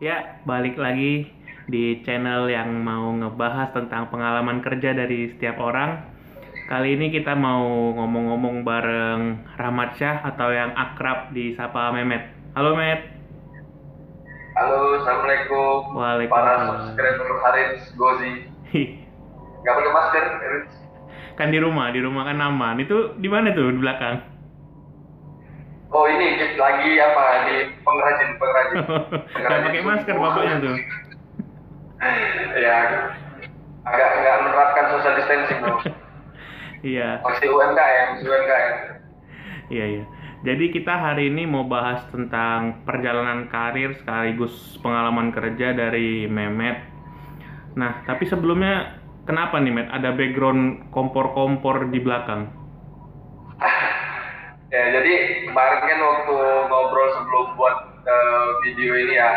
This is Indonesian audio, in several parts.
Ya, balik lagi di channel yang mau ngebahas tentang pengalaman kerja dari setiap orang. Kali ini kita mau ngomong-ngomong bareng Rahmat Syah atau yang akrab disapa Memet. Halo Met. Halo, Assalamualaikum para Waalaikumsalam. subscriber Haris Gozi. Nggak pakai masker, Haris. Kan di rumah kan aman. Itu di mana tuh di belakang? Oh ini lagi apa di pengrajin, pengrajin, Gak pengrajin pakai masker sumbu. bapaknya tuh. Ya, agak nggak menerapkan social distancing bro. Iya, Masih UMKM, masih UMKM. iya, iya. Jadi kita hari ini mau bahas tentang perjalanan karir sekaligus pengalaman kerja dari Memet. Nah, tapi sebelumnya kenapa nih, Met? Ada background kompor-kompor di belakang? Ya, jadi kemarin kan waktu ngobrol sebelum buat video ini ya,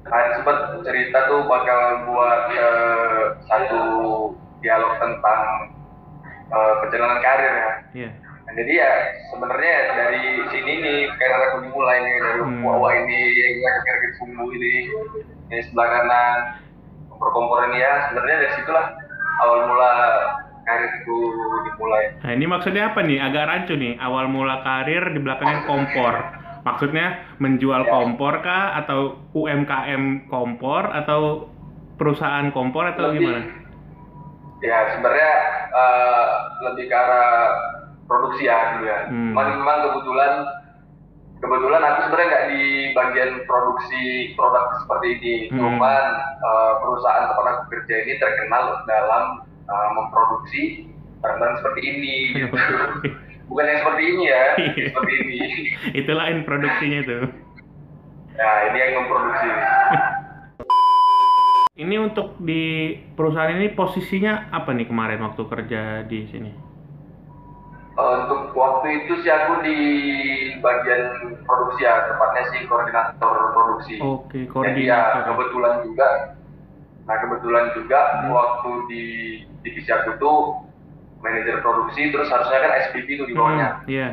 Haris sempat cerita tuh bakal buat satu dialog tentang perjalanan karir ya. Iya. Nah, jadi ya sebenarnya dari sini nih kayak aku dimulai nih dari Hmm. wah ini yang rakit sumbu ini sebelah kanan kompor-kompor ini ya sebenarnya dari situlah awal mula karirku dimulai. Nah, ini maksudnya apa nih? Agak rancu nih. Awal mula karir di belakangnya kompor. Maksudnya menjual Ya kompor kah? Atau UMKM kompor? Atau perusahaan kompor? Atau gimana? lebih ya sebenarnya eh, lebih ke arah produksi ya dulu ya. Cuman Hmm. memang kebetulan kebetulan aku sebenarnya nggak di bagian produksi produk seperti ini. Hmm. Cuman perusahaan tempat aku kerja ini terkenal dalam memproduksi barang-barang seperti ini gitu. Oke. Bukan yang seperti ini ya, Iya. seperti ini. Itu lain produksinya tuh. Nah, ini yang memproduksi. Ini untuk di perusahaan ini posisinya apa nih kemarin waktu kerja di sini? Untuk waktu itu sih aku di bagian produksi ya, tepatnya sih koordinator produksi. Oke, Jadi ya koordinator ya. kebetulan juga Hmm. waktu di divisi aku tuh manajer produksi, terus harusnya kan SPP tuh di Hmm, bawahnya. iya.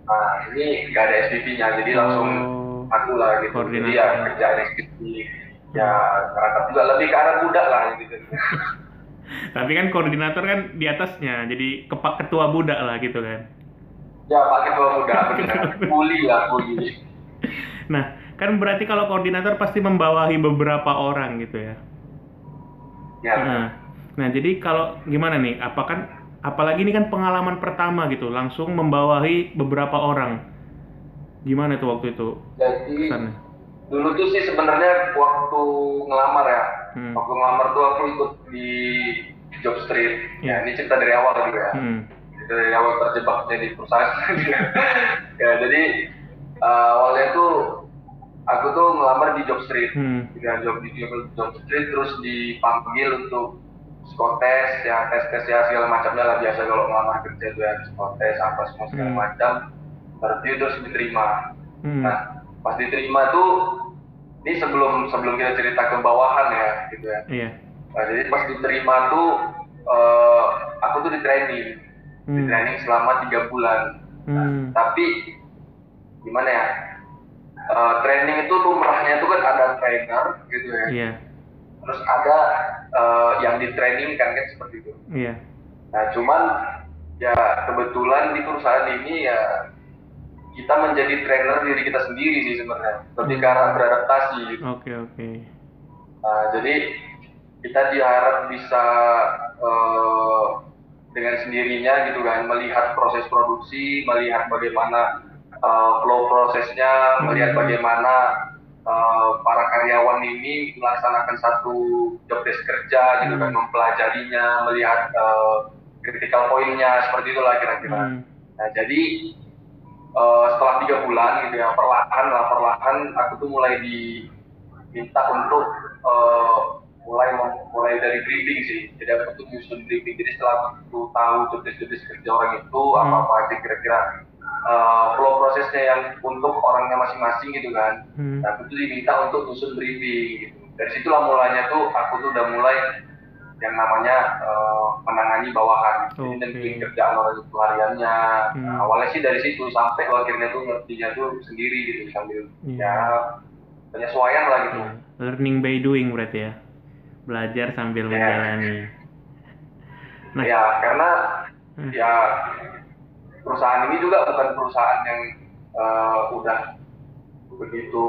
Nah, ini nggak ada SPP-nya, jadi langsung Oh, aku lah gitu. Jadi ya koordinatornya. kerjaan SPP, ya Hmm. ngerangkap juga lebih ke arah budak lah gitu. Tapi kan koordinator kan di atasnya, jadi ketua budak lah gitu kan. Ya pakai tua muda, bener. Ketua budak. Kuli lah, kuli. Nah, kan berarti kalau koordinator pasti membawahi beberapa orang gitu ya. Ya Heeh. benar. Nah, jadi kalau gimana nih? Apalagi ini kan pengalaman pertama gitu, langsung membawahi beberapa orang. Gimana tuh waktu itu Jadi kesannya? dulu tuh sih sebenarnya waktu ngelamar ya, Hmm. waktu ngelamar tuh aku ikut di job street. Ya Ya. ini cerita dari awal juga ya. Hmm. Cerita dari awal terjebaknya di perusahaan. Ya jadi awalnya tuh aku tuh ngelamar di job street. Hmm. Ya, job street terus dipanggil untuk psikotes ya tes ya segala macamnya lah biasa kalau ngelamar kerja tuh ya psikotes apa semua segala Hmm. macam interview terus diterima. Hmm. Nah, pas diterima tuh, ini sebelum sebelum kita cerita ke bawahan ya, gitu ya. Iya. Nah, jadi pas diterima tuh, eh, aku tuh di Hmm. training selama 3 bulan. Nah, Hmm. tapi gimana ya? Training itu lumrahnya tuh kan ada trainer, gitu ya. Iya. Terus ada yang di training kan seperti itu. Iya. Nah, cuman ya kebetulan di perusahaan ini ya kita menjadi trainer diri kita sendiri sih sebenarnya lebih ke arah Hmm. beradaptasi gitu. Oke, oke. Jadi kita diharap bisa eh, dengan sendirinya gitu kan melihat proses produksi, melihat bagaimana flow prosesnya, melihat Hmm. bagaimana para karyawan ini melaksanakan satu job desk kerja gitu kan, Hmm. mempelajarinya, melihat critical pointnya seperti itulah kira-kira. Hmm. Nah jadi setelah 3 bulan gitu ya perlahan aku tuh mulai diminta untuk uh, mulai dari briefing sih. Jadi aku tuh nyusun briefing, jadi setelah aku tahu jobdesk kerja orang itu apa Hmm. apa aja kira-kira flow prosesnya yang untuk orangnya masing-masing gitu kan. Hmm. Nah, aku tuh diminta untuk nyusun briefing gitu. Dari situlah mulanya tuh aku tuh udah mulai yang namanya menangani bawahan. Jadi nentuin Oke. kerjaan orang itu hariannya. Hmm. Awalnya sih dari situ sampai akhirnya tuh ngertinya tuh sendiri gitu sambil Iya, ya iya. penyesuaian lah gitu. Iya. Learning by doing berarti ya. Belajar sambil menjalani. Nah, Ya karena ya perusahaan ini juga bukan perusahaan yang udah begitu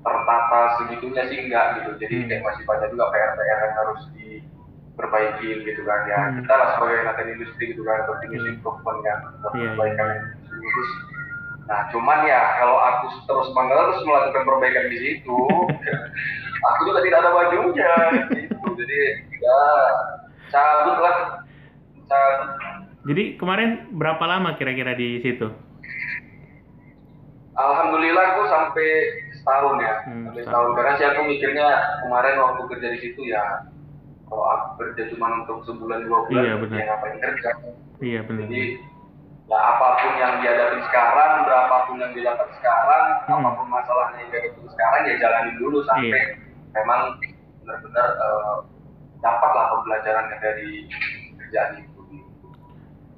tertata segitunya sih, enggak gitu. Jadi kayak masih banyak juga PR-PR yang harus diperbaiki gitu kan ya. Kita lah sebagai anak industri gitu kan, continuous improvement kan, perbaikan industri terus. Nah cuman ya kalau aku terus menerus melakukan perbaikan di situ, aku juga tidak ada bajunya gitu. Jadi ya cabut lah, cabut. jadi kemarin berapa lama kira-kira di situ? Alhamdulillah aku sampai setahun ya, sampai setahun. Karena sih aku mikirnya kemarin waktu kerja di situ ya, kalau aku kerja cuma untuk sebulan 2 bulan, Iya, benar. ya ngapain kerja? Iya benar. Jadi ya apapun yang dihadapi sekarang, berapapun yang didapat sekarang, apapun masalahnya yang dihadapi sekarang ya jalanin dulu sampai memang benar-benar dapatlah pembelajarannya dari kerjaan itu.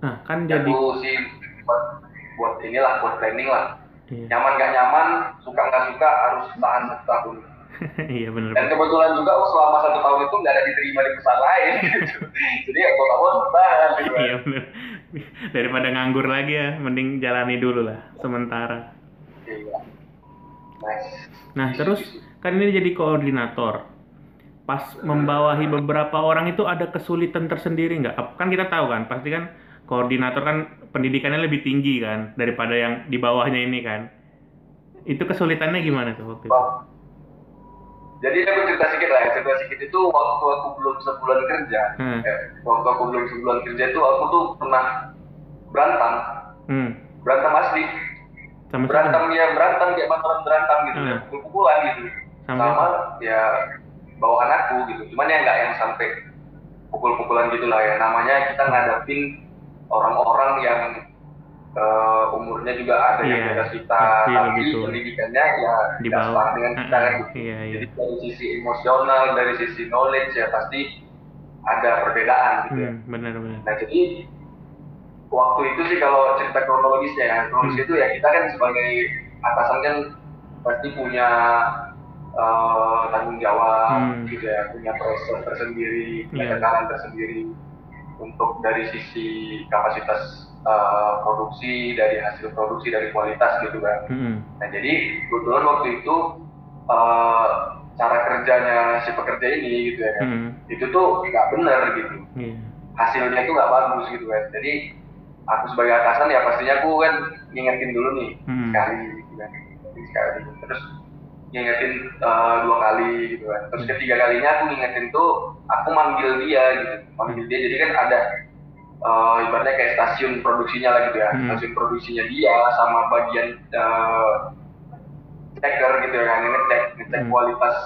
Nah kan jadi aku sih buat inilah, buat planning lah. Iya. Nyaman gak nyaman, suka nggak suka harus tahan 1 tahun. Iya benar. Dan kebetulan juga selama 1 tahun itu nggak ada diterima di perusahaan lain gitu. Jadi ya gue kamu tahan gitu. Iya benar. Daripada nganggur lagi ya, mending jalani dulu lah sementara. Iya. Nice. Nah terus kan ini jadi koordinator. Pas membawahi beberapa orang itu ada kesulitan tersendiri nggak? Kan kita tahu kan, pasti kan koordinator kan pendidikannya lebih tinggi kan daripada yang di bawahnya ini kan. Itu kesulitannya gimana tuh waktu itu? Jadi aku cerita sedikit lah ya. Cerita sedikit itu waktu aku belum sebulan kerja. Waktu aku belum sebulan kerja itu aku tuh pernah berantem. Berantem asli. Berantem kayak pacaran berantem gitu. Pukul-pukulan gitu. Sama ya bawahan aku gitu. Cuman ya nggak yang sampai pukul-pukulan gitulah ya. Namanya kita ngadapin orang-orang yang umurnya juga ada yang beda kita, tapi pendidikannya ya tidak sama dengan kita gitu. Jadi dari sisi emosional, dari sisi knowledge ya pasti ada perbedaan gitu ya. Benar-benar. Nah jadi waktu itu sih kalau cerita kronologisnya ya, kronologis itu ya kita kan sebagai atasan kan pasti punya tanggung jawab gitu ya, punya pressure tersendiri, punya tekanan tersendiri untuk dari sisi kapasitas produksi, dari hasil produksi, dari kualitas gitu kan. Nah jadi kebetulan waktu itu cara kerjanya si pekerja ini gitu ya kan, itu tuh nggak benar gitu. Hasilnya tuh nggak bagus gitu kan. Jadi aku sebagai atasan ya pastinya aku kan ngingetin dulu nih sekali gitu kan, sekali. Terus ngingetin 2 kali gitu kan. Terus ketiga kalinya aku ngingetin tuh aku manggil dia gitu, manggil dia. Jadi kan ada ibaratnya kayak stasiun produksinya lah gitu ya. Stasiun produksinya dia sama bagian checker gitu ya kan, ngecek kualitas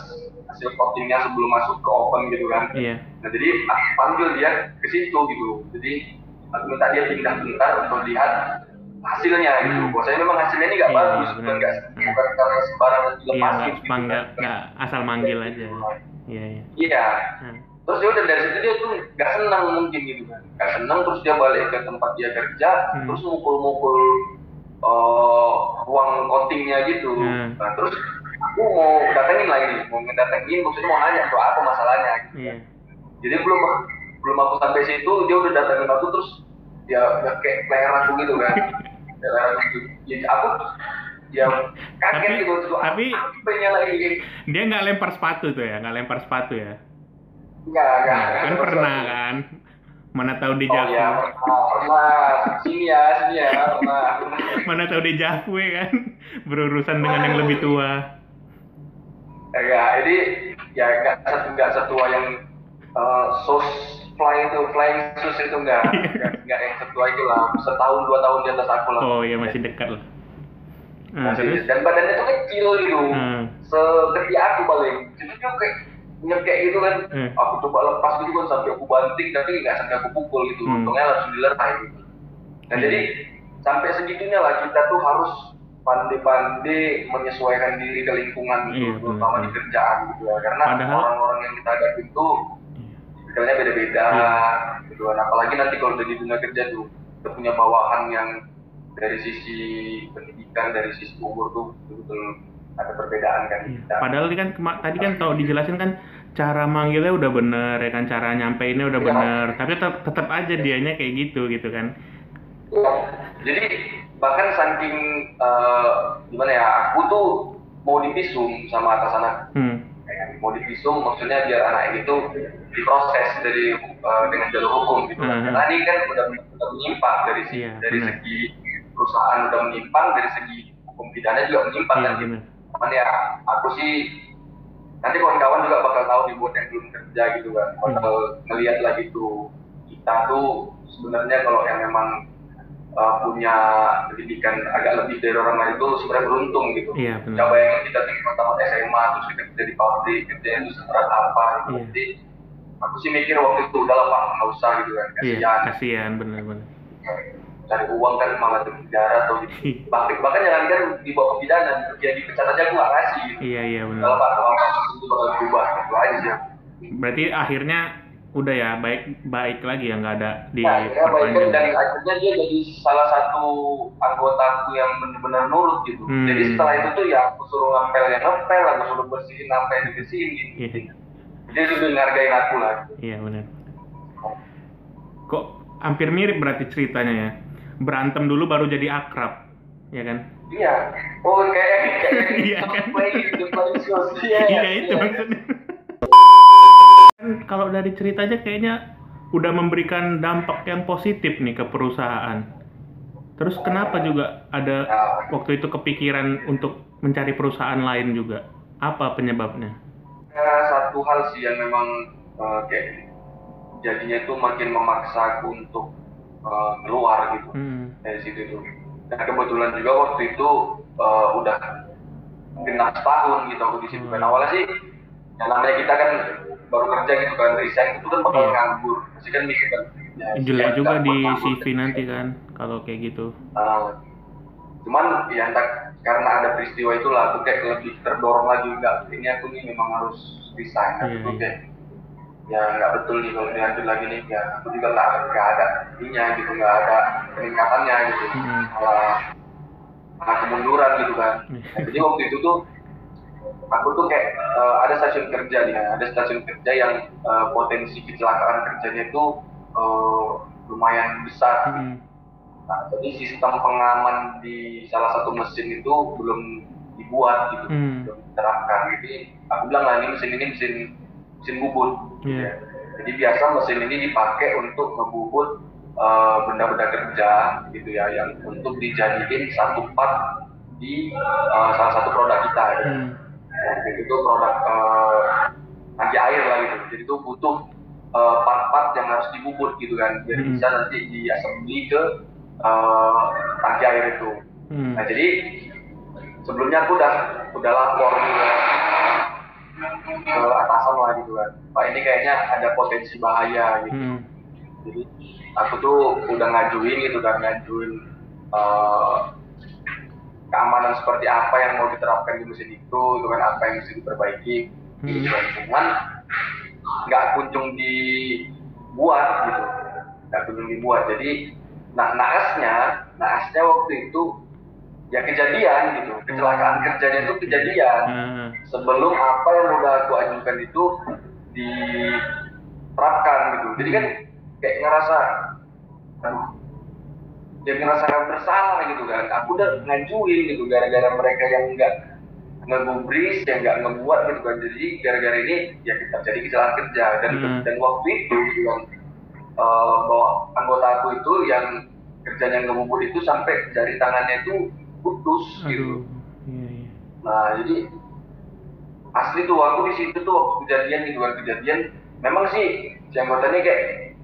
hasil coatingnya sebelum masuk ke oven gitu kan. Nah jadi aku panggil dia ke situ gitu. Jadi aku minta dia pindah bentar untuk lihat hasilnya gitu. Bahwasanya memang hasilnya ini nggak bagus, bukan karena sembarangan juga pasif gitu. Nggak asal manggil aja. Iya. Terus dia udah dari situ dia tuh nggak senang mungkin gitu kan, nggak senang. Terus dia balik ke tempat dia kerja, terus mukul-mukul ruang coatingnya gitu. Nah terus aku mau datengin lagi, maksudnya mau nanya tuh apa masalahnya gitu. Jadi belum aku sampai situ dia udah datengin aku, terus dia kayak leher aku gitu kan. Leher aku gitu. Jadi aku ya kaget gitu. Tapi dia nggak lempar sepatu tuh ya, nggak lempar sepatu ya. Enggak. Kan pernah kan? Mana tahu di Javu. Oh ya, pernah. Sini ya, pernah. Mana tahu di Javu ya kan? Berurusan dengan yang lebih tua. Ya, ini ya enggak setua yang flying sus itu enggak yang setua itu lah. Setahun 2 tahun di atas aku lah. Oh iya, masih dekat lah. Dan badannya tuh kecil gitu. Sekecil aku paling. Jadi dia kayak nyekek gitu kan. Aku coba lepas gitu kan sampai aku banting, tapi nggak sampai aku pukul gitu. Untungnya langsung dilerai gitu. Nah jadi sampai segitunya lah kita tuh harus pandai-pandai menyesuaikan diri ke lingkungan gitu, terutama di kerjaan gitu ya. Karena orang-orang yang kita hadapi itu pikirannya beda-beda gitu kan. Apalagi nanti kalau udah di dunia kerja tuh kita punya bawahan yang dari sisi pendidikan, dari sisi umur tuh betul-betul ada perbedaan kan. Padahal kan tadi kan kalau dijelasin kan cara manggilnya udah bener ya kan, cara nyampeinnya udah bener, tapi tetap aja dianya kayak gitu kan. Jadi bahkan saking gimana ya, aku tuh mau divisum sama atasan aku. Mau divisum maksudnya biar anak itu diproses dengan jalur hukum gitu. Karena ini kan udah menyimpang dari segi perusahaan, udah menyimpang dari segi hukum pidana juga menyimpang kan. Cuman ya aku sih nanti kawan-kawan juga bakal tahu nih buat yang belum kerja gitu kan, bakal ngelihat lagi tuh kita tuh sebenarnya kalau yang memang punya pendidikan agak lebih dari orang lain itu sebenarnya beruntung gitu. Coba bayangin kita tinggal tamat SMA terus kita kerja di pabrik, kerja itu seberat apa gitu. Jadi aku sih mikir waktu itu udah lah Pak, nggak usah gitu kan, kasihan bener-bener. Cari uang kan malah di penjara atau di pabrik, bahkan jangan dibawa ke pidana, dia dipecat aja aku nggak kasih gitu. Iya benar. Kalau Pak itu bakal berubah itu aja sih. Berarti akhirnya udah ya baik lagi ya, nggak ada di perpanjang. Dan akhirnya dia jadi salah satu anggotaku yang benar-benar nurut gitu. Jadi setelah itu tuh ya aku suruh ngapel, aku suruh bersihin apa yang dibersihin gitu. Dia lebih ngargain aku lah. Iya benar. Kok hampir mirip berarti ceritanya ya, berantem dulu baru jadi akrab, ya kan? Iya. Oh kayak iya kan? Iya itu maksudnya. Kalau dari ceritanya kayaknya udah memberikan dampak yang positif nih ke perusahaan. Terus kenapa juga ada waktu itu kepikiran untuk mencari perusahaan lain juga? Apa penyebabnya? Satu hal sih yang memang kayak jadinya itu makin memaksa aku untuk keluar gitu dari situ tuh. Dan kebetulan juga waktu itu udah genap setahun gitu aku di situ. Kan awalnya sih yang namanya kita kan baru kerja gitu kan, resign itu kan bakal nganggur, pasti kan mikir kan jelek juga di CV nanti kan kalau kayak gitu. Cuman ya entah karena ada peristiwa itulah aku kayak lebih terdorong lagi, enggak ini aku nih memang harus resign. Aku kayak ya nggak betul nih kalau dilanjut lagi nih, ya aku juga nggak ada ininya gitu, nggak ada peningkatannya gitu, malah kemunduran gitu kan. Jadi waktu itu tuh aku tuh kayak ada stasiun kerja nih, ada stasiun kerja yang potensi kecelakaan kerjanya itu lumayan besar. Nah, jadi sistem pengaman di salah satu mesin itu belum dibuat gitu, belum diterapkan. Jadi aku bilang lah ini mesin bubut. Jadi biasa mesin ini dipakai untuk ngebubut benda-benda kerja gitu ya, yang untuk dijadiin satu part di salah satu produk kita. Jadi itu produk anti air lah gitu. Jadi itu butuh part-part yang harus dibubut gitu kan, biar bisa nanti diassembly ke tangki air itu. Nah jadi sebelumnya aku udah lapor gitu ke atasan lah gitu kan, Pak ini kayaknya ada potensi bahaya gitu. Jadi aku tuh udah ngajuin keamanan seperti apa yang mau diterapkan di mesin itu kan, apa yang mesti diperbaiki gitu kan. Cuman nggak kunjung dibuat. Jadi naasnya waktu itu ya kejadian gitu, kecelakaan kerjanya itu kejadian sebelum apa yang udah aku ajukan itu diterapkan gitu. Jadi kan kayak ngerasa bersalah gitu kan. Aku udah ngajuin gitu, gara-gara mereka yang nggak ngegubris, yang nggak ngebuat gitu kan. Jadi gara-gara ini ya kita jadi kecelakaan kerja. Dan waktu itu yang bahwa anggota aku itu yang kerjanya ngebubut itu sampai jari tangannya itu putus gitu. Nah jadi asli tuh aku di situ tuh waktu kejadian memang sih si anggotanya kayak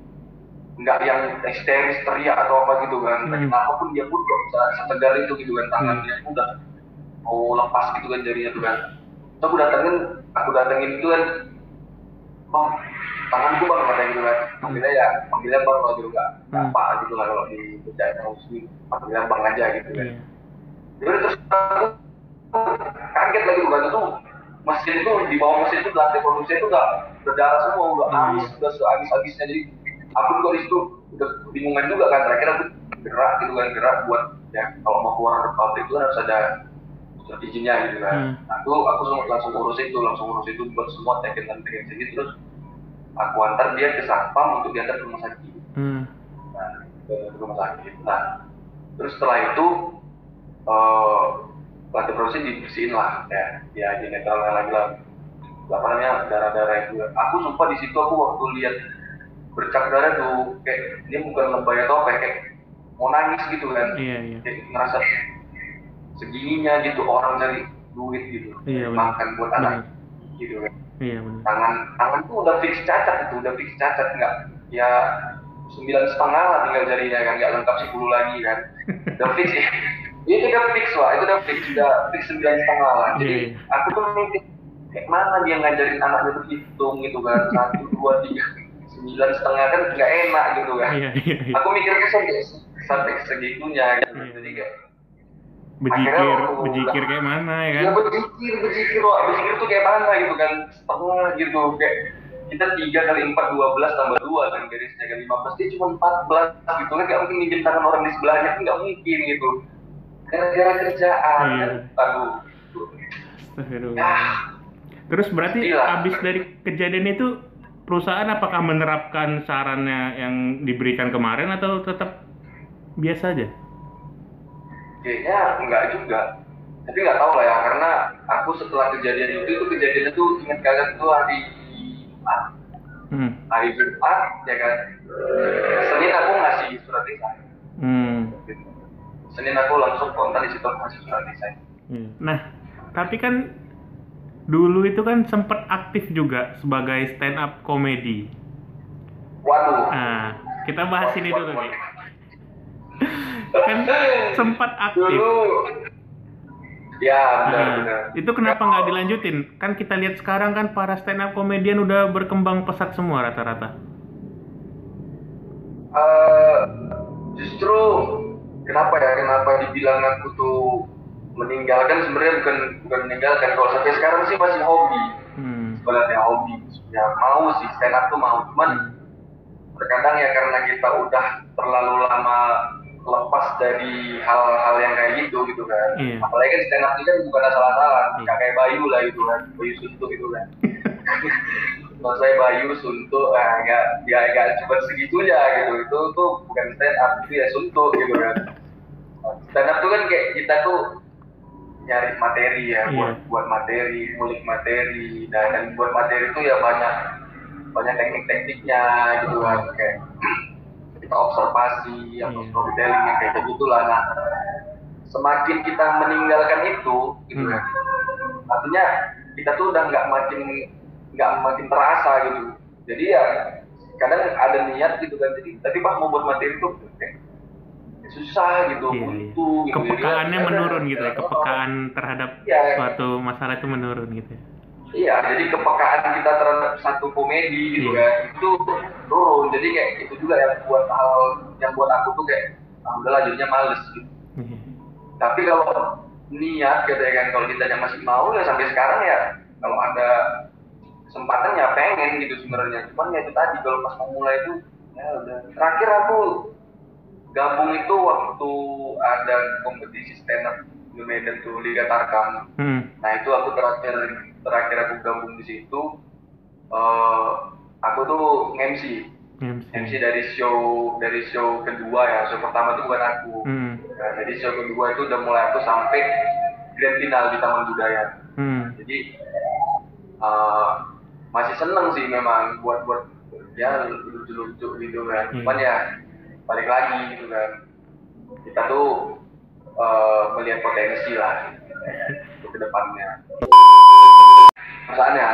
nggak yang histeris teriak atau apa gitu kan, kenapa pun dia pun gak bisa setegar itu gitu kan, tangannya udah mau lepas gitu kan jarinya tuh kan. So aku datengin itu kan, bang tanganku bang katanya gitu kan, panggilnya bang kalau gitu nggak apa gitu lah kalau di kerjaan muslim, panggilnya bang aja gitu kan. Jadi terus aku kaget lagi bukan itu, mesin itu di bawah mesin itu lantai produksi itu udah berdarah semua, udah habis, udah sehabis-habisnya. Jadi aku juga di situ udah bingungan juga kan, terakhir aku gerak buat ya kalau mau keluar dari pabrik itu harus ada surat izinnya gitu kan. Aku langsung urus itu buat semua taken sini, terus aku antar dia ke satpam untuk diantar ke rumah sakit. Nah, ke rumah sakit. Nah, terus setelah itu lantai proses dibersihin lah, ya dinetral lagi lah. Apa namanya, darah-darah itu. Aku sumpah di situ aku waktu lihat bercak darah tuh kayak dia bukan lebay atau apa, kayak mau nangis gitu kan. Iya. Kayak ngerasa segininya gitu orang cari duit gitu, makan buat anak gitu kan. Iya benar. Tangan tuh udah fix cacat, nggak ya 9,5 lah tinggal jarinya kan, nggak lengkap 10 lagi kan. Udah fix ya. Itu udah fix lah, itu udah fix 9,5 lah. Jadi aku tuh mikir kayak mana dia ngajarin anaknya berhitung gitu kan, 1, 2, 3, 9,5 kan nggak enak gitu kan. Iya. Aku mikir tuh sampai segitunya gitu. Jadi kayak Bejikir kayak mana ya kan? Ya bejikir tuh kayak mana gitu kan, setengah gitu, kayak kita 3 kali 4 12 tambah 2 kan garisnya kan 15, dia cuma 14 gitu kan, nggak mungkin minjem tangan orang di sebelahnya, kan nggak mungkin gitu, gara-gara kerjaan kan. Astagfirullah. Terus berarti abis dari kejadian itu perusahaan apakah menerapkan sarannya yang diberikan kemarin atau tetap biasa aja? Kayaknya enggak juga, tapi nggak tahu lah ya, karena aku setelah kejadian itu kejadiannya tuh ingat kalian tuh hari Jumat ya kan. Senin aku ngasih surat resign. Senin aku langsung kontak di situ ngasih surat resign. Nah, tapi kan dulu itu kan sempat aktif juga sebagai stand up comedy. Waduh. Nah, kita bahas ini dulu nih. Kan sempat aktif dulu. Ya benar. Itu kenapa nggak dilanjutin? Kan kita lihat sekarang kan para stand up comedian udah berkembang pesat semua rata-rata. Justru kenapa dibilang aku tuh meninggalkan, sebenarnya bukan meninggalkan, kalau sampai sekarang sih masih hobi. Sebenarnya hobi ya, mau sih stand up tuh mau, cuman terkadang ya karena kita udah terlalu lama lepas dari hal-hal yang kayak gitu kan. Apalagi kan stand up itu kan bukan asal-asalan, nggak kayak Bayu lah gitu kan, Bayu Suntuk gitu kan. Kalau saya Bayu Suntuk, nggak cuma segitunya gitu, itu tuh bukan stand up, itu ya Suntuk gitu kan. Stand up tuh kan kayak kita tuh nyari materi ya, buat materi, ngulik materi, dan buat materi itu ya banyak teknik-tekniknya gitu kan, kayak kita observasi atau storytelling kayak gitulah. Nah, semakin kita meninggalkan itu gitu kan, artinya kita tuh udah nggak makin terasa gitu. Jadi ya kadang ada niat gitu kan, jadi tapi pas mau buat materi itu kayak susah gitu, buntu gitu. Kepekaannya menurun gitu ya, kepekaan terhadap suatu masalah itu menurun gitu ya. Iya, jadi kepekaan kita terhadap satu komedi gitu kan, itu turun. Jadi kayak itu juga yang buat aku tuh kayak alhamdulillah jadinya males gitu. Tapi kalau niat gitu ya kan, kalau kita masih mau ya sampai sekarang ya, kalau ada kesempatan ya pengen gitu sebenarnya. Cuman ya itu tadi, kalau pas mau mulai itu ya udah. Terakhir aku gabung itu waktu ada kompetisi stand up di Medan tuh, Liga Tarkam. Nah itu aku terakhir aku gabung di situ. Aku tuh MC dari show kedua ya. Show pertama itu bukan aku. Nah, jadi show kedua itu udah mulai aku sampai grand final di Taman Budaya. Jadi masih seneng sih memang buat ya lucu-lucu gitu kan. Cuman ya balik lagi gitu kan, kita tuh melihat potensi lah untuk kedepannya. Perusahaannya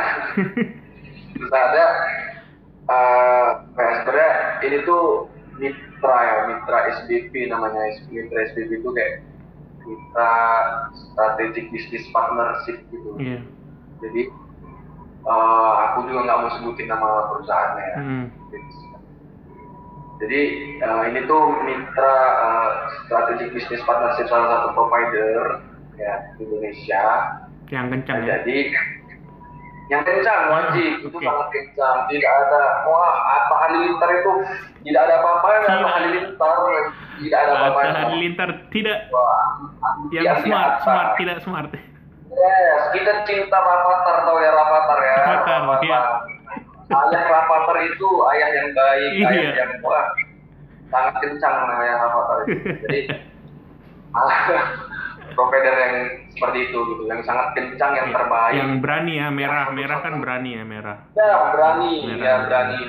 kayak sebenarnya ini tuh mitra SBP namanya. Mitra SBP itu kayak mitra strategic business partnership gitu. Jadi aku juga nggak mau sebutin nama perusahaannya ya. Jadi ini tuh mitra strategic business partnership salah satu provider ya di Indonesia. Yang kencang ya? Jadi yang kencang wajib, itu sangat kencang. Tidak ada apa Halilintar itu, tidak ada apa-apanya. Halilintar tidak ada apa-apanya. Halilintar tidak. Yang smart, tidak smart. Yes, kita cinta Rafathar, tau ya Rafathar ya. Rafathar, iya. Ayah Rafathar itu ayah yang baik, Iya. ayah yang wah sangat kencang namanya Rafathar itu. Jadi provider yang seperti itu gitu, yang sangat kencang, yang terbaik. Yang berani ya, merah kan berani ya, merah. Ya berani, Merah. ya berani.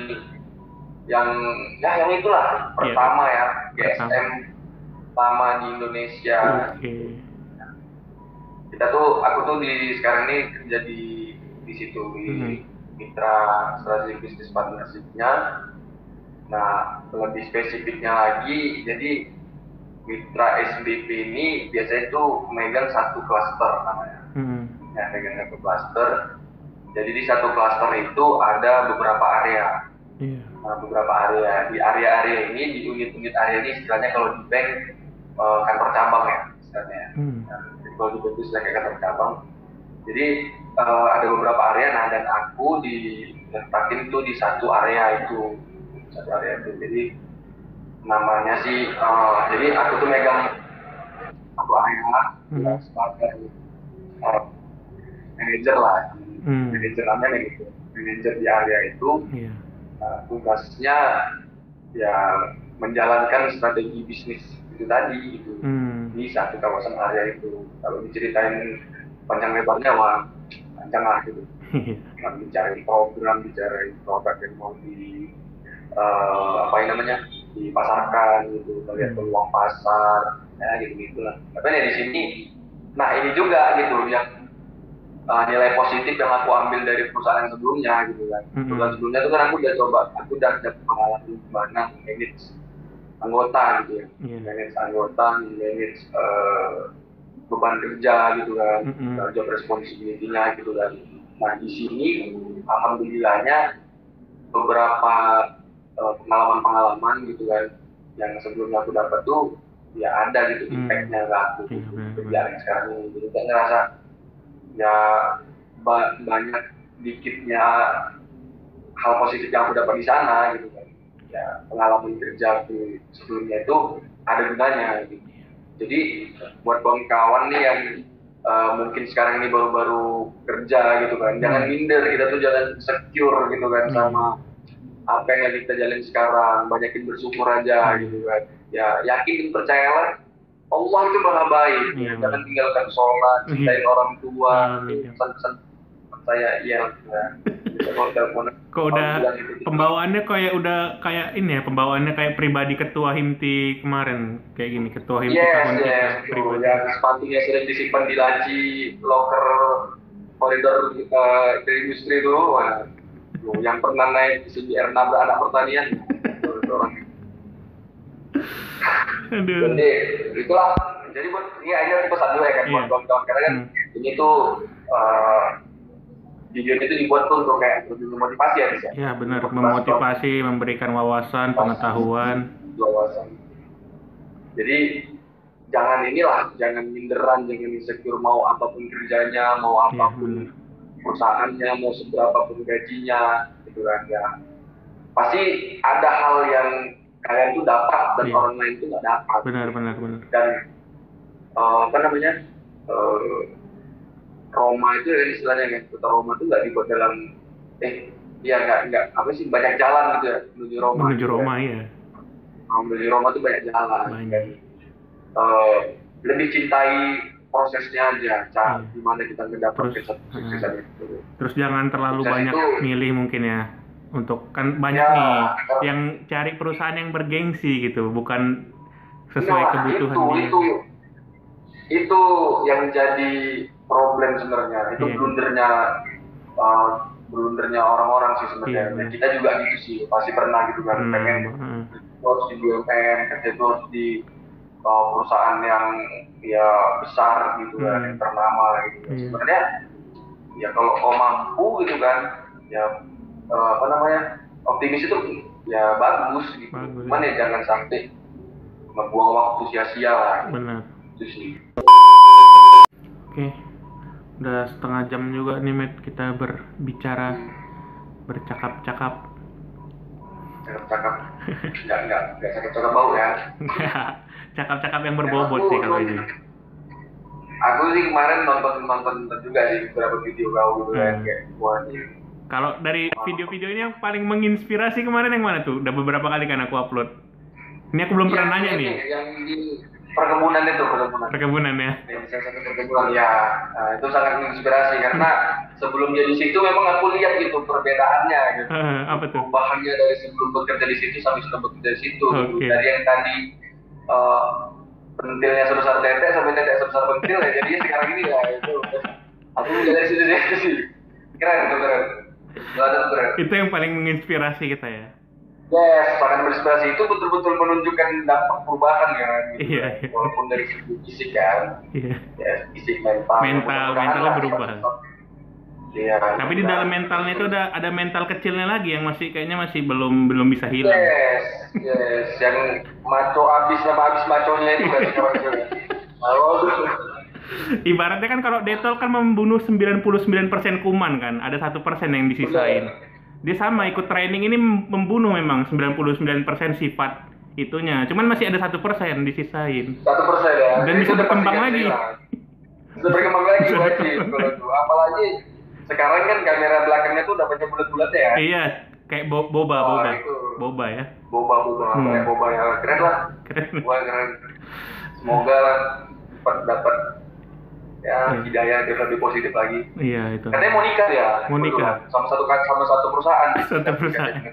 Yang itulah pertama ya, GSM pertama di Indonesia. Oke. Aku tuh sekarang ini kerja di situ di mitra strategi bisnis partnership-nya. Nah, lebih spesifiknya lagi, jadi mitra SBP ini biasanya itu megang satu klaster namanya. Ya, megang satu klaster. Jadi di satu klaster itu ada beberapa area. Nah, beberapa area. Di area-area ini, di unit-unit area ini istilahnya kalau di bank kantor cabang ya istilahnya. Nah, jadi kalau di bank itu istilahnya kantor cabang. Jadi ada beberapa area, nah dan aku diletakin tuh di satu area itu. Jadi namanya sih, jadi aku tuh megang satu area sebagai manajer lah, manajer namanya gitu, manajer di area itu. Tugasnya ya menjalankan strategi bisnis itu tadi gitu di satu kawasan area itu. Kalau diceritain panjang lebarnya wah panjang lah gitu. Bicara program, bicara produk yang mau dipasarkan gitu, melihat peluang pasar, ya gitu-gitulah. Tapi di sini, nah ini juga gitu yang nilai positif yang aku ambil dari perusahaan yang sebelumnya gitu kan. Perusahaan sebelumnya itu kan aku udah dapat pengalaman gimana manage anggota gitu ya, manage anggota, manage beban kerja gitu kan, job responsibility-nya gitu kan. Nah di sini alhamdulillahnya beberapa pengalaman gitu kan yang sebelumnya aku dapat tuh ya ada gitu impact-nya ke aku kerjaan sekarang ini. Jadi saya ngerasa ya banyak dikitnya hal positif yang aku dapat di sana gitu kan. Ya pengalaman kerja aku sebelumnya itu ada gunanya gitu. Jadi buat kawan-kawan nih yang mungkin sekarang ini baru-baru kerja gitu kan, jangan minder, kita tuh jangan secure gitu kan sama apa yang lagi kita jalin sekarang, banyakin bersyukur aja gitu kan. Ya yakin dan percayalah Allah itu maha baik. Jangan tinggalkan sholat, cintain orang tua, pesan-pesan saya kok udah pembawaannya kayak ini ya, pembawaannya kayak pribadi ketua Himti kemarin kayak gini, ketua Himti tahun kita pribadi. Ya sepatunya sering disimpan di laci loker koridor dari industri dulu. Yang pernah naik di CBR nabrak anak pertanian. Jadi itulah. Jadi ini pesan dulu ya kan buat kawan-kawan, karena kan ini tuh video itu dibuat tuh untuk kayak lebih memotivasi ya Nis ya. Ya benar, memotivasi, memberikan wawasan, pengetahuan. Jadi jangan minderan, jangan insecure mau apapun kerjanya, mau apapun perusahaannya, mau seberapa pun gajinya gitu kan ya. Pasti ada hal yang kalian tuh dapat dan orang lain tuh nggak dapat. Benar. Dan Roma itu ya istilahnya kan, kota Roma itu nggak dibuat dalam banyak jalan gitu ya menuju Roma. Menuju Roma ya. Menuju Roma tuh banyak jalan. Dan, lebih cintai prosesnya aja, gimana kita mendapatkan kesuksesan itu. Terus jangan terlalu banyak milih mungkin ya. Untuk kan banyak nih yang cari perusahaan yang bergengsi gitu, bukan sesuai kebutuhan dia. Itu yang jadi problem sebenarnya. Itu blundernya orang-orang sih sebenarnya. Dan kita juga gitu sih, pasti pernah gitu kan, pengen harus di BUMN, kerja itu harus di perusahaan yang ya besar gitu kan, yang ternama gitu. Sebenarnya ya kalau mampu gitu kan, ya optimis itu ya bagus gitu. Cuman ya jangan sampai membuang waktu sia-sia lah. Benar. Itu sih. Oke, udah setengah jam juga nih Matt, kita berbicara, bercakap-cakap. Nggak cakap-cakap bau ya. Cakap-cakap yang berbobot sih kalau ini. Aku sih kemarin nonton juga sih beberapa video kau gitu kan, kayak wah ini. Kalau dari video-video ini yang paling menginspirasi kemarin yang mana tuh? Udah beberapa kali kan aku upload. Ini aku belum pernah nanya nih. Yang di perkebunan itu, perkebunan. Perkebunan ya. Yang salah satu perkebunan ya. Nah, itu sangat menginspirasi karena sebelum dia di situ memang aku lihat gitu perbedaannya gitu. Apa tuh? Perubahannya dari sebelum bekerja di situ sampai sudah bekerja di situ. Okay. Dari yang tadi pentilnya sebesar tetek sampai tetek sebesar pentil ya, jadi sekarang ini ya itu. Aku dari situ sih. Keren itu keren. Keren. Itu yang paling menginspirasi kita ya. Yes, bahkan berinspirasi itu betul-betul menunjukkan dampak perubahan kan. Gitu. Iya. Walaupun dari segi fisik kan. Iya. Ya, fisik mental. Mentalnya berubah. Iya. Tapi di dalam mentalnya itu ada mental kecilnya lagi yang kayaknya masih belum bisa hilang. Yes, yang maco abis maconya itu kan sekarang. Ibaratnya kan kalau detol kan membunuh 99% kuman kan, ada 1% yang disisain. Dia sama ikut training ini membunuh memang 99% sifat itunya, cuman masih ada 1% disisain. 1% ya. Dan bisa berkembang lagi. Bisa berkembang lagi wajib kalau itu. Apalagi sekarang kan kamera belakangnya tuh udah banyak bulat-bulat ya. Iya, kayak boba ya. Boba ya, keren lah. Wah, keren. Semoga dapat ya hidayah dia lebih positif lagi. Iya itu. Katanya mau nikah ya. Mau nikah. Sama satu perusahaan. Satu perusahaan.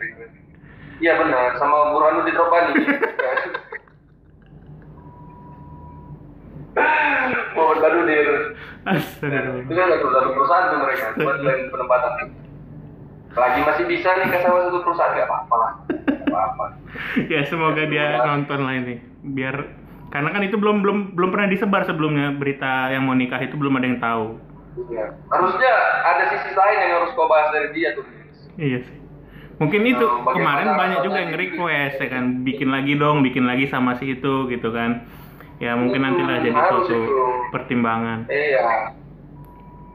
Iya benar, sama Burhanuddin Rabbani. Muhammad Badudir. Astagfirullah. Itu kan satu perusahaan tuh mereka buat penempatan. Lagi masih bisa nikah sama satu perusahaan nggak apa-apa lah. Apa-apa. Ya semoga dia nonton lah ini. Biar karena kan itu belum pernah disebar sebelumnya, berita yang mau nikah itu belum ada yang tahu. Iya. Harusnya ada sisi lain yang harus kau bahas dari dia tuh. Iya sih. Mungkin itu kemarin banyak juga yang request ya kan, bikin lagi sama si itu gitu kan. Ya mungkin nantilah jadi suatu pertimbangan. Iya.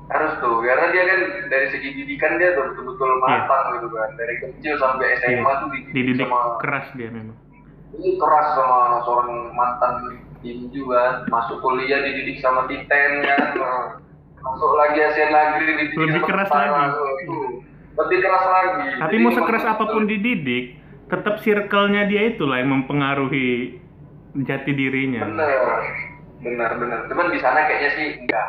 Harus tuh, karena dia kan dari segi didikan dia tuh betul-betul matang gitu kan. Dari kecil sampai SMA tuh dididik sama, keras dia memang. Ini keras sama seorang mantan tinju kan, masuk kuliah dididik sama Titen kan, masuk lagi Asian Negeri dididik lebih sama keras lagi. Lebih keras lagi. Tapi mau sekeras apapun dididik, tetap circle-nya dia itulah yang mempengaruhi jati dirinya. Benar. Cuman di sana kayaknya sih enggak.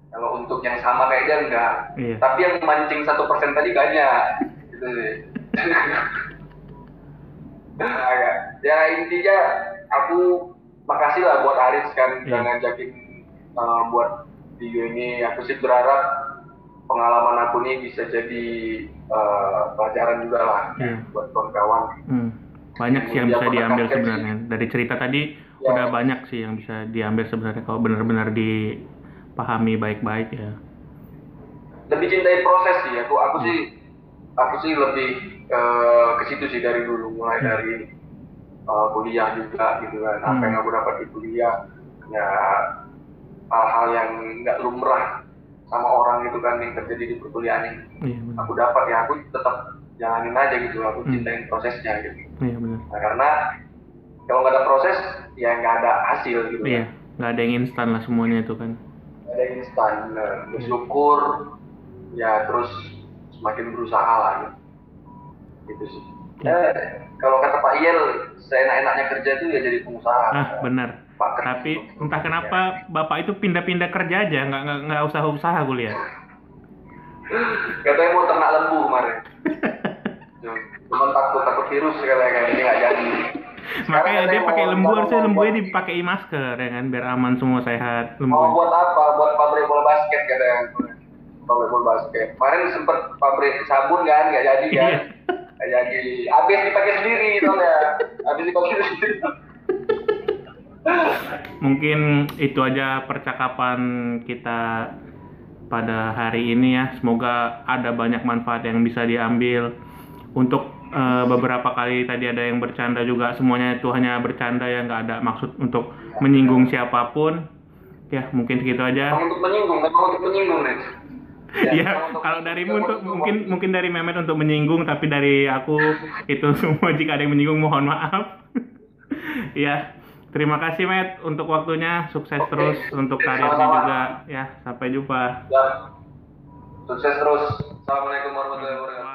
Kalau untuk yang sama kayak dia enggak. Iya. Tapi yang mancing 1% tadi banyak. Gitu sih. Ya intinya aku makasih lah buat Aris kan udah ngajakin buat video ini. Aku sih berharap pengalaman aku ini bisa jadi pelajaran juga lah buat kawan-kawan. Banyak sih yang bisa diambil sebenarnya dari cerita tadi. Udah banyak sih yang bisa diambil sebenarnya kalau benar-benar dipahami baik-baik ya. Lebih cintai proses sih. Aku sih lebih ke situ sih dari dulu, mulai dari kuliah juga gitu kan. Apa yang aku dapat di kuliah ya hal-hal yang nggak lumrah sama orang itu kan yang terjadi di perkuliahan ini. Aku dapat ya, aku tetap jalanin aja gitu. Aku cintain prosesnya gitu. Iya benar. Nah, karena kalau nggak ada proses ya nggak ada hasil gitu. Iya, nggak ada yang instan lah semuanya itu kan. Nggak ada yang instan. Bersyukur ya terus semakin berusaha lah gitu sih. Kalau kata Pak Iyel, seenak-enaknya kerja itu ya jadi pengusaha. Benar. Tapi entah kenapa Bapak itu pindah-pindah kerja aja, nggak usaha-usaha gue lihat. Katanya mau ternak lembu kemarin. Cuman takut virus kayak ini nggak jadi. Makanya dia pakai lembu, harusnya lembunya dipakai masker ya kan, biar aman semua sehat. Mau buat apa? Buat pabrik bola basket katanya. Pabrik bola basket. Kemarin sempet pabrik sabun kan, nggak jadi kan? Nggak jadi. Habis dipakai sendiri soalnya. Habis dipakai sendiri. Mungkin itu aja percakapan kita pada hari ini ya. Semoga ada banyak manfaat yang bisa diambil. Untuk beberapa kali tadi ada yang bercanda juga, semuanya itu hanya bercanda ya, nggak ada maksud untuk menyinggung siapapun. Ya mungkin segitu aja. Untuk menyinggung nih. Ya, kalau darimu untuk mungkin dari Mehmet untuk menyinggung, tapi dari aku itu semua jika ada yang menyinggung mohon maaf. Ya, Terima kasih Matt untuk waktunya, sukses Oke. terus untuk karirnya Sama-sama. juga ya. Sampai jumpa. Ya, sukses terus. Assalamualaikum warahmatullahi wabarakatuh.